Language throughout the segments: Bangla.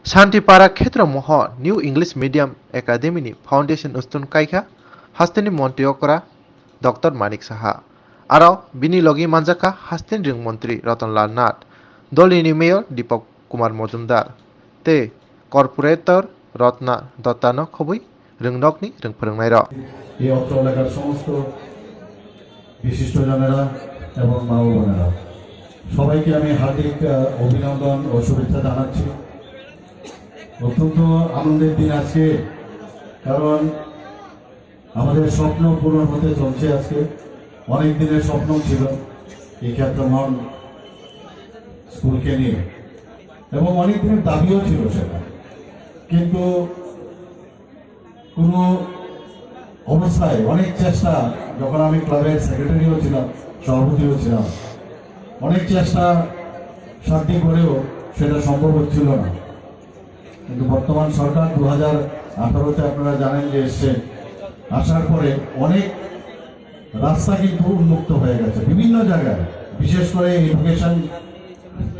शान्तिपारा क्षेत्र मह new English medium academy foundation उस्तुन काइखा हास्तेनि मन्त्रियकरा डॉक्टर मानिक साहा आरो बिनि लगी मानजाखा हास्तेन रिंग मंत्री रतनलाल नाथ दलिनी मेयर दीपक कुमार मजुमदार ते कॉर्पोरेटर रत्ना दत्तानो खबुई रिंगनकनि रिंग फोरोंनाय र এই অত্র এলাকার সমস্ত বিশিষ্টজনেরা এবং মা ও বোনেরা সবাইকে আমি হার্দিক অভিনন্দন ও শুভেচ্ছা জানাচ্ছি। অত্যন্ত আনন্দের দিন আজকে, কারণ আমাদের স্বপ্ন পূরণ হতে চলছে। আজকে অনেক দিনের স্বপ্ন ছিল এই ক্ষেত্রমন স্কুলকে নিয়ে, এবং অনেক দিনের দাবিও ছিল সেটা, কিন্তু কোনো অবস্থায় অনেক চেষ্টা, যখন আমি ক্লাবের সেক্রেটারিও ছিলাম, সভাপতিও ছিলাম, অনেক চেষ্টা সাধ্য করেও সেটা সম্ভব হচ্ছিল না। কিন্তু বর্তমান সরকার 2018-তে আপনারা জানেন যে এসছে, আসার পরে অনেক রাস্তা কিন্তু উন্মুক্ত হয়ে গেছে বিভিন্ন জায়গায়, বিশেষ করে এডুকেশন,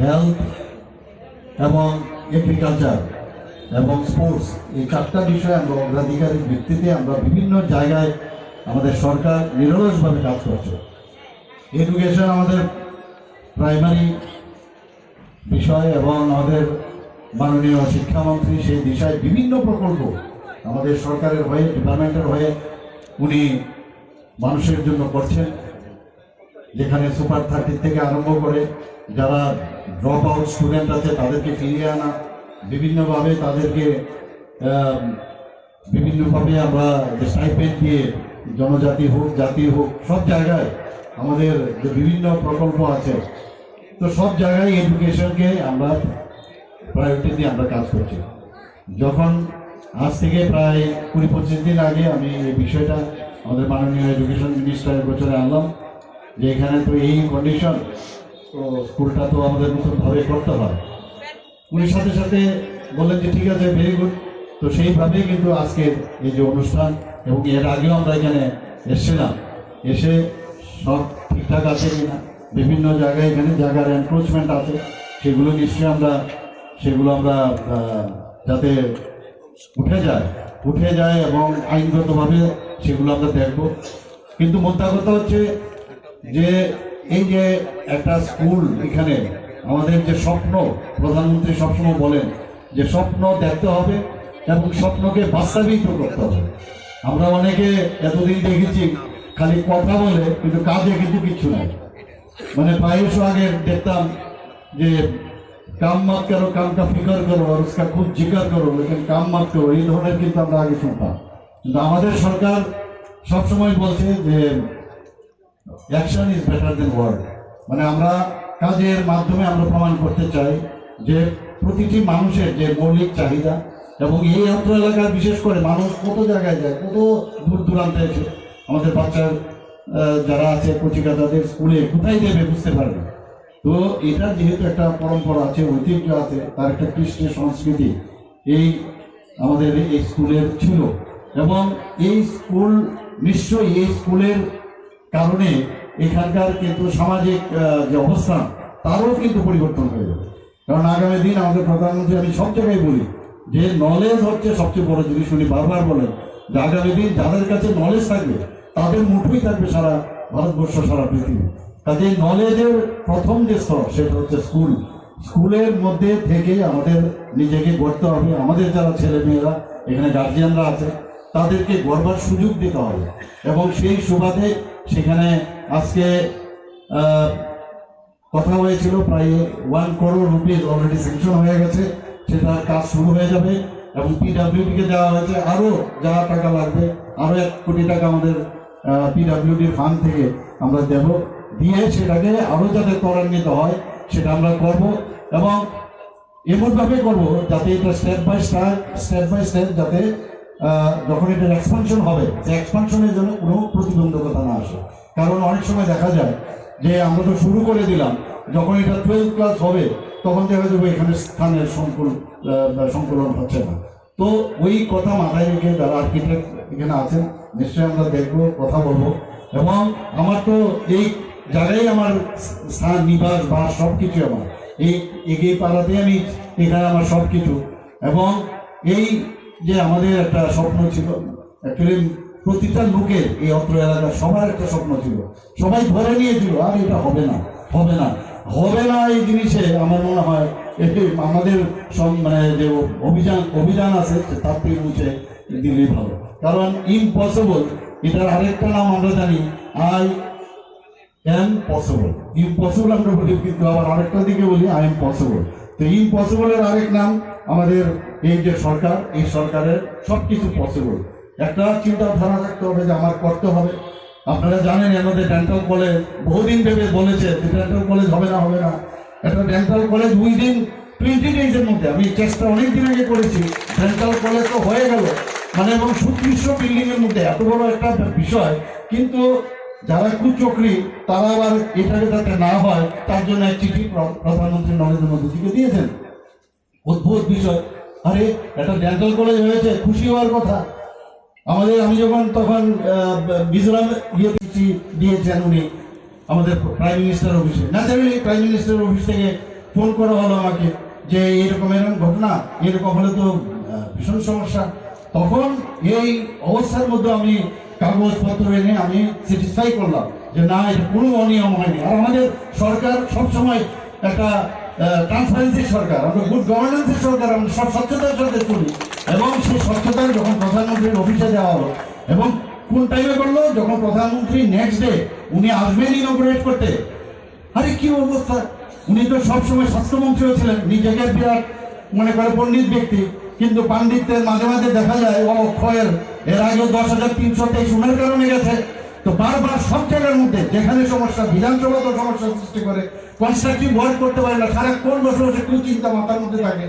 হেলথ এবং এগ্রিকালচার এবং স্পোর্টস, এই চারটা বিষয়ে আমরা অগ্রাধিকারের ভিত্তিতে আমরা বিভিন্ন জায়গায় আমাদের সরকার নিরলসভাবে কাজ করছে। এডুকেশন আমাদের প্রাইমারি বিষয়, এবং আমাদের মাননীয় শিক্ষামন্ত্রী সেই দিশায় বিভিন্ন প্রকল্প আমাদের সরকারের হয়ে, ডিপার্টমেন্টের হয়ে উনি মানুষের জন্য করছেন। যেখানে সুপার 30 থেকে আরম্ভ করে যারা ড্রপ আউট স্টুডেন্ট আছে তাদেরকে ফিরিয়ে আনা, বিভিন্নভাবে তাদেরকে বিভিন্নভাবে আমরা যে স্টাইপেন্ড দিয়ে, জনজাতি হোক জাতি হোক সব জায়গায় আমাদের যে বিভিন্ন প্রকল্প আছে, তো সব জায়গায় এডুকেশনকে আমরা প্রায়োরিটি দিয়ে আমরা কাজ করছি। যখন আজ থেকে প্রায় 20-25 দিন আগে আমি এই বিষয়টা আমাদের মাননীয় এডুকেশন মিনিস্টারের গোচরে আনলাম যে এখানে তো এই কন্ডিশন, তো স্কুলটা তো আমাদের নতুনভাবে করতে হয়। উনি সাথে সাথে বললেন যে ঠিক আছে, ভেরি গুড। তো সেইভাবেই কিন্তু আজকের এই যে অনুষ্ঠান, এবং এর আগেও আমরা এখানে এসেছিলাম, এসে সব ঠিকঠাক আছে কিনা, বিভিন্ন জায়গায় এখানে জায়গার এনক্রোচমেন্ট আছে, সেগুলো নিশ্চয়ই আমরা যাতে উঠে যায় এবং আইনগতভাবে সেগুলো আমরা দেখব। কিন্তু মোদ্দা কথা হচ্ছে যে এই যে একটা স্কুল, এখানে আমাদের যে স্বপ্ন, প্রধানমন্ত্রী সবসময় বলেন যে স্বপ্ন দেখতে হবে এবং স্বপ্নকে বাস্তবায়িত করতে হবে। আমরা অনেকে এতদিন দেখেছি খালি কথা বলে, কিন্তু কাজে কিন্তু কিচ্ছু নাই। মানে প্রায়শ আগে দেখতাম যে কাম মত করো, কাম কা ফিকর করো, আর উসকা খুব জিকার করো, লেকিন কাম মত করো, এই ধরনের কিন্তু আমরা আগে শুনতাম। কিন্তু আমাদের সরকার সবসময় বলছে যে action is better than word. মানে আমরা কাজের মাধ্যমে আমরা প্রমাণ করতে চাই যে প্রতিটি মানুষের যে মৌলিক চাহিদা, এবং এই অত্র এলাকার বিশেষ করে মানুষ কত জায়গায় যায়, কত দূর দূরান্তে আছে, আমাদের বাচ্চার যারা আছে কচিকা, তাদের স্কুলে কোথায় দেবে বুঝতে পারবে। তো এটা যেহেতু একটা পরম্পরা আছে, ঐতিহ্য আছে, তার একটা কৃষ্টি সংস্কৃতি এই আমাদের এই স্কুলের ছিল, এবং এই স্কুল নিশ্চয়ই এই স্কুলের কারণে এখানকার কিন্তু সামাজিক যে অবস্থান তারও কিন্তু পরিবর্তন হয়ে যাবে। কারণ আগামী দিন আমাদের প্রধানমন্ত্রী, আমি সব জায়গায় বলি যে নলেজ হচ্ছে সবচেয়ে বড় জিনিস। উনি বারবার বলেন যে আগামী দিন যাদের কাছে নলেজ থাকবে তাদের মুঠোই থাকবে সারা ভারতবর্ষ, সারা পৃথিবী। কাজে নলেজের প্রথম যে স্তর সেটা হচ্ছে স্কুল। স্কুলের মধ্যে থেকে আমাদের নিজেকে গড়তে হবে। আমাদের যারা ছেলে মেয়েরা এখানে গার্জিয়ানরা আছে তাদেরকে গড়বার সুযোগ দিতে হবে, এবং সেই সুবাদে সেখানে আজকে কথা হয়েছিল প্রায় 1 crore রুপিস অলরেডি স্যাংশন হয়ে গেছে, সেটার কাজ শুরু হয়ে যাবে। এবং পিডাব্লিউডিকে দেওয়া হয়েছে আরও যা টাকা লাগবে, আরও 1 কোটি টাকা আমাদের পিডাব্লিউডির ফান্ড থেকে আমরা দেব, দিয়ে সেটাকে আরও যাতে ত্বরান্বিত হয় সেটা আমরা করব, এবং এমনভাবে করব যাতে এটা স্টেপ বাই স্টেপ যাতে যখন এটার এক্সপানশন হবে, যে এক্সপানশনের জন্য কোনো প্রতিবন্ধকতা না আসে। কারণ অনেক সময় দেখা যায় যে আমরা তো শুরু করে দিলাম, যখন এটা 12th ক্লাস হবে তখন দেখা যাবে এখানে স্থানের সংকুলন হচ্ছে না। তো ওই কথা মাথায় রেখে যারা আর্কিটেক্ট এখানে আছেন নিশ্চয়ই আমরা দেখবো, কথা বলবো। এবং আমার তো এই জায়গায় আমার স্থান, নিবাস, বাস সব কিছু আমার এই এগিয়ে পাড়াতে, আমি এখানে আমার সব কিছু। এবং এই যে আমাদের একটা স্বপ্ন ছিল, অ্যাকচুয়ালি প্রতিটা লোকের এই অত্র এলাকার সবার একটা স্বপ্ন ছিল, সবাই ধরে নিয়েছিল আর এটা হবে না, হবে না, হবে না। এই জিনিসে আমার মনে হয় আমাদের সব মানে যে অভিযান আছে তার থেকে মুছে দিলেই ভালো, কারণ ইম্পসিবল এটার আরেকটা নাম আমরা জানি আই এম পসিবল। ইম্পসিবল আমরা বলি, কিন্তু আবার আরেকটা দিকে বলি আই এম পসিবল। তো ইম্পসিবলের আরেক নাম আমাদের এই যে সরকার, এই সরকারের সবকিছু পসিবল। একটা চিন্তাধারা রাখতে হবে যে আমার করতে হবে। আপনারা জানেন আমাদের ডেন্টাল কলেজ বহুদিন ভেবে বলেছে যে ডেন্টাল কলেজ হবে না, হবে না। একটা ডেন্টাল কলেজ উইদিন 20 ডেজের মধ্যে, আমি চেষ্টা অনেকদিন আগে করেছি, ডেন্টাল কলেজ তো হয়ে গেল, মানে এবং সুদৃশ্য বিল্ডিং এর মধ্যে এত বড় একটা বিষয়। কিন্তু যারা কুচক্রী তারা আবার এটাকে যাতে না হয় তার জন্য এক চিঠি প্রধানমন্ত্রী নরেন্দ্র মোদীজিকে দিয়েছেন। অদ্ভুত বিষয়, আরে একটা ডেন্টাল কলেজ হয়েছে, খুশি হওয়ার কথা। আমি যখন তখন মিজোরাম চিঠি দিয়েছেন উনি আমাদের প্রাইম মিনিস্টার অফিসে, ন্যাচারালি প্রাইম মিনিস্টার অফিস থেকে ফোন করা হলো আমাকে যে এরকম ঘটনা, এরকম হলে তো ভীষণ সমস্যা। তখন এই অবস্থার মধ্যে আমি কাগজপত্র এনে আমি স্যাটিসফাই করলাম যে না, এটা কোনো অনিয়ম হয়নি। আর আমাদের সরকার সবসময় একটা ট্রান্সপারেন্সির সরকার, আমরা গুড গভর্নেন্সের সরকার, আমরা সব স্বচ্ছতার সাথে চলি। এবং সেই স্বচ্ছতার যখন প্রধানমন্ত্রীর অফিসে দেওয়া হলো, এবং কোন টাইমে করলো, যখন প্রধানমন্ত্রী নেক্সট ডে উনি আসবেন ইনঅগ্রেট করতে। আরে কি অবস্থা, উনি তো সবসময় স্বাস্থ্যমন্ত্রীও ছিলেন, নিজেকে বিরাট মনে করে পণ্ডিত ব্যক্তি, কিন্তু পাণ্ডিত্যের মাঝে মাঝে দেখা যায় ও অক্ষয়ের এর আগে 10,323 উনার কারণে গেছে। তো বারবার সব জায়গার মধ্যে যেখানে সমস্যা, বিধানসভা তো সমস্যা সৃষ্টি করে, কনস্ট্রাকটিভ ওয়ার্ক করতে পারে না, সারাক্ষণ বসে বসে কুচিন্তা মাথার মধ্যে থাকে।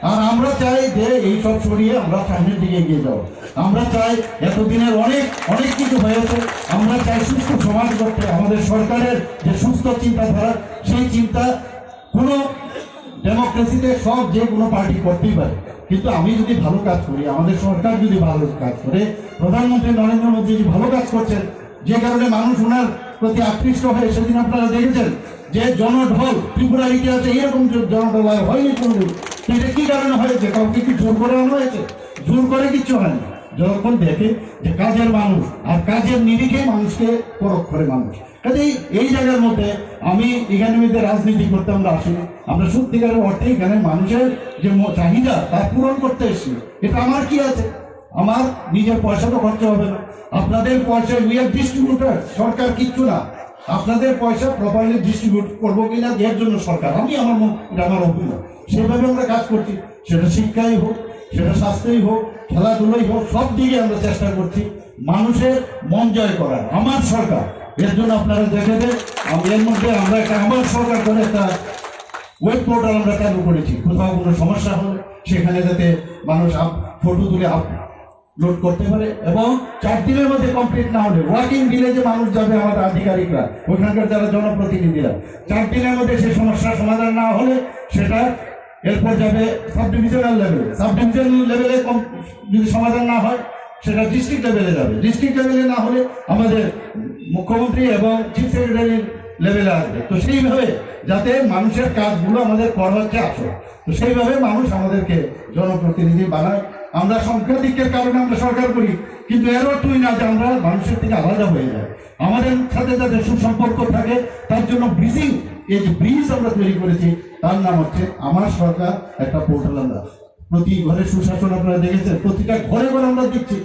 আর আমরা চাই যে এই সব সরিয়ে আমরা সামনের দিকে এগিয়ে যাবো। আমরা চাই এতদিনের অনেক অনেক কিছু হয়েছে, আমরা চাই সুস্থ সমাজ করতে। আমাদের সরকারের যে সুস্থ চিন্তাধারা, সেই চিন্তা কোনো ডেমোক্রেসিতে সব যে কোনো পার্টি করতেই পারে, কিন্তু আমি যদি ভালো কাজ করি, আমাদের সরকার যদি ভালো কাজ করে, প্রধানমন্ত্রী নরেন্দ্র মোদী যদি ভালো কাজ করছেন, যে কারণে মানুষ ওনার প্রতি আকৃষ্ট হয়ে, সেদিন আপনারা দেখেছেন যে জনঢল ত্রিপুরার ইতিহাসে এরকম জনঢল হয়নি কোনদিন। এটা কি কারণে হয়েছে? কাউকে কি জোর করে আনা হয়েছে? জোর করে কিচ্ছু হয়নি। যখন দেখে যে কাজের মানুষ আর কাজের নিরিখে মানুষকে পরখ করে মানুষ। কাজে এই জায়গার মধ্যে আমি এখানে রাজনীতি করতে আমরা আসিনি, আমরা সত্যিকারের অর্থে এখানে মানুষের যে চাহিদা তা পূরণ করতে এসেছি। এটা আমার কি আছে, আমার নিজের পয়সা তো খরচা হবে না, আপনাদের পয়সা উই আর ডিস্ট্রিবিউটার, সরকার কিচ্ছু না। আপনাদের পয়সা প্রপারলি ডিস্ট্রিবিউট করবো কিনা এর জন্য সরকার, আমার অভিনয়, সেভাবে আমরা কাজ করছি। সেটা শিক্ষাই হোক, সেটা স্বাস্থ্যই হোক, খেলাধুলাই হোক, সব দিকে আমরা চেষ্টা করছি মানুষের মন জয় করার। আমার সরকার, এর জন্য আপনারা দেখে দেন এর মধ্যে আমরা একটা আমার সরকার করে একটা ওয়েব পোর্টাল আমরা চালু করেছি। কোথাও কোনো সমস্যা হলে সেখানে যাতে মানুষ ফটো তুলে আপলোড করতে পারে, এবং 4 দিনের মধ্যে কমপ্লিট না হলে ওয়ার্কিং ভিলেজে মানুষ যাবে, আমাদের আধিকারিকরা, ওইখানকার যারা জনপ্রতিনিধিরা, 4 দিনের মধ্যে সেই সমস্যার সমাধান না হলে সেটা এরপর যাবে সাব ডিভিশনাল লেভেলে, সাব ডিভিশনাল লেভেলে যদি সমাধান না হয় সেটা ডিস্ট্রিক্ট লেভেলে যাবে, ডিস্ট্রিক্ট লেভেলে না হলে আমাদের মুখ্যমন্ত্রী এবং চিফ সেক্রেটারির লেভেলে আসবে। তো সেইভাবে যাতে মানুষের কাজগুলো আমাদের করা হচ্ছে আসল, তো সেইভাবে মানুষ আমাদেরকে জনপ্রতিনিধি বানায়। আমরা সংখ্যাধিক্যের কারণে আমরা সরকার করি, কিন্তু এর অর্থই না যে আমরা মানুষের থেকে আলাদা হয়ে যাই। আমাদের সাথে যাতে সুসম্পর্ক থাকে তার জন্য ব্রিজিং, এই যে ব্রিজ আমরা তৈরি করেছি তার নাম হচ্ছে আমার সরকার। একটা পোর্টাল আমরা প্রতি ঘরে সুশাসন, আপনারা দেখেছেন প্রতিটা ঘরে ঘরে আমরা দেখছি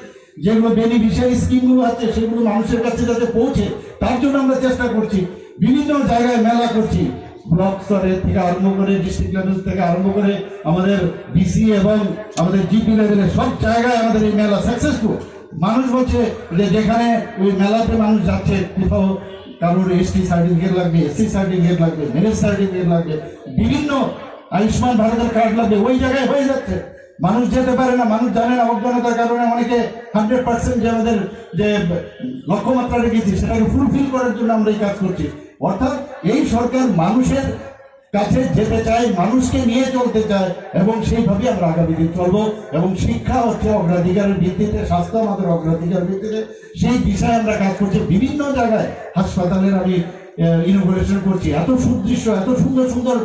যেগুলো বেনিফিশিয়ারি স্কিমগুলো আছে সেগুলো মানুষের কাছে যাতে পৌঁছে তার জন্য আমরা চেষ্টা করছি। বিভিন্ন জায়গায় মেলা করছি, ব্লক স্তরে থেকে আরম্ভ করে ডিস্ট্রিক্ট লেভেল থেকে আরম্ভ করে আমাদের ডিসি এবং আমাদের জিপি লেভেলে সব জায়গায় আমাদের এই মেলা সাকসেসফুল। মানুষ বলছে যে যেখানে ওই মেলাতে মানুষ যাচ্ছে, কোথাও কারোর এসটি সার্টিফিকেট লাগবে, এসসি সার্টিফিকেট লাগবে, ম্যারেজ সার্টিফিকেট লাগবে, বিভিন্ন আয়ুষ্মান ভারতের কার্ড লাগবে, ওই জায়গায় হয়ে যাচ্ছে। মানুষ যেতে পারে না, মানুষ জানে না, অজ্ঞানতার কারণে অনেকে 100% যে আমাদের যে লক্ষ্যমাত্রা রেখেছি সেটাকে ফুলফিল করার জন্য আমরা এই কাজ করছি। অর্থাৎ এই সরকার মানুষের কাছে যেতে চায়, মানুষকে নিয়ে চলতে চায়, এবং সেইভাবে আমরা আগামী দিন চলবো। এবং শিক্ষা হচ্ছে অগ্রাধিকারের ভিত্তিতে, স্বাস্থ্য আমাদের অগ্রাধিকার ভিত্তিতে, সেই বিষয়ে আমরা কাজ করছি। বিভিন্ন জায়গায় হাসপাতালের আমি ইনোগ্রেশন করছি, এত সুদৃশ্য, এত সুন্দর সুন্দর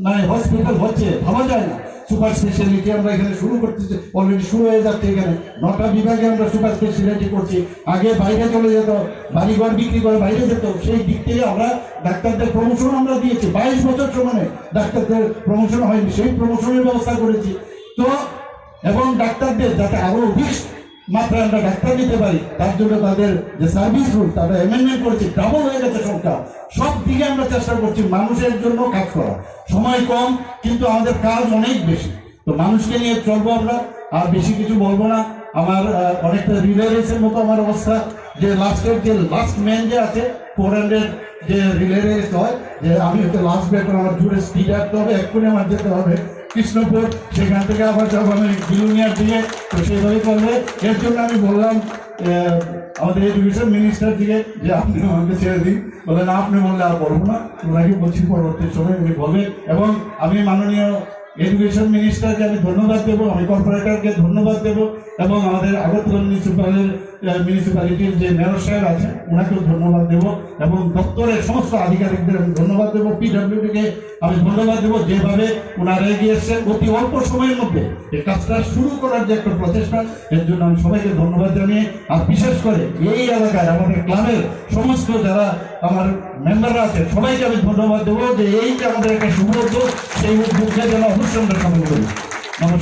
মানে হসপিটাল হচ্ছে, ভাবা যায় না। সুপার স্পেশালিটি আমরা এখানে শুরু করতেছি, অলরেডি শুরু হয়ে যাচ্ছে। এখানে 9টা বিভাগে আমরা সুপার স্পেশালিটি করছি। আগে বাইরে চলে যেত, বাড়িঘর বিক্রি করে বাইরে যেত, সেই দিক থেকে আমরা ডাক্তারদের প্রমোশন আমরা দিয়েছি। 22 বছর সময়ে ডাক্তারদের প্রমোশন হয়নি, সেই প্রমোশনের ব্যবস্থা করেছি। তো এবং ডাক্তারদের যাতে আরো অধিক মাত্রায় আমরা ডাক্তার দিতে পারি, তার জন্য তাদের যে সার্ভিস রুল তাদের অ্যামেন্ডমেন্ট করেছি, ডাবল হয়ে গেছে সংখ্যা। সব দিকে আমরা চেষ্টা করছি মানুষের জন্য কাজ করা। সময় কম কিন্তু আমাদের কাজ অনেক বেশি। তো মানুষকে নিয়ে চলবো আমরা, আর বেশি কিছু বলবো না। আমার অনেকটা রিলে রেসের মতো আমার অবস্থা, যে লাস্টের যে লাস্ট ম্যান যে আছে 400 যে রিলে রেস হয়, যে আমি হচ্ছে লাস্ট ব্যাটার, আমার জুড়ে স্পিড আসতে হবে, এক্ষুনি আমার যেতে হবে কৃষ্ণপুর, সেখান থেকে আবার যাবো আমি বিলুনিয়ার দিকে। তো সেইভাবে করবে। এর জন্য আমি বললাম আমাদের এডুকেশন মিনিস্টার দিকে যে আপনি আমাকে ছেড়ে দিন। বলে না, আপনি বললে আর বলবো না, ওনাকে বলছি পরবর্তী সময় উনি বলবেন। এবং আমি মাননীয় এডুকেশন মিনিস্টারকে আমি ধন্যবাদ দেবো, আমি কর্পোরেটরকে ধন্যবাদ দেবো, এবং আমাদের আগরতলা মিউনিসিপ্যালিটির যে মেয়র সাহেব আছে ওনাকেও ধন্যবাদ দেবো, এবং দপ্তরের সমস্ত আধিকারিকদের আমি ধন্যবাদ দেবো, পিডব্লিউডিকে আমি ধন্যবাদ দেবো, যেভাবে ওনারা এগিয়ে এসছেন অতি অল্প সময়ের মধ্যে এই কাজটা শুরু করার যে একটা প্রচেষ্টা, এর জন্য আমি সবাইকে ধন্যবাদ জানিয়ে, আর বিশেষ করে এই এলাকায় আমাদের ক্লাবের সমস্ত যারা আমার মেম্বাররা আছে সবাইকে আমি ধন্যবাদ দেবো, যে এই যে আমাদের একটা শুভ উদ্যোগ, সেই উদ্যোগকে যেন অবশ্যই আমরা সফল করি। নমস্কার।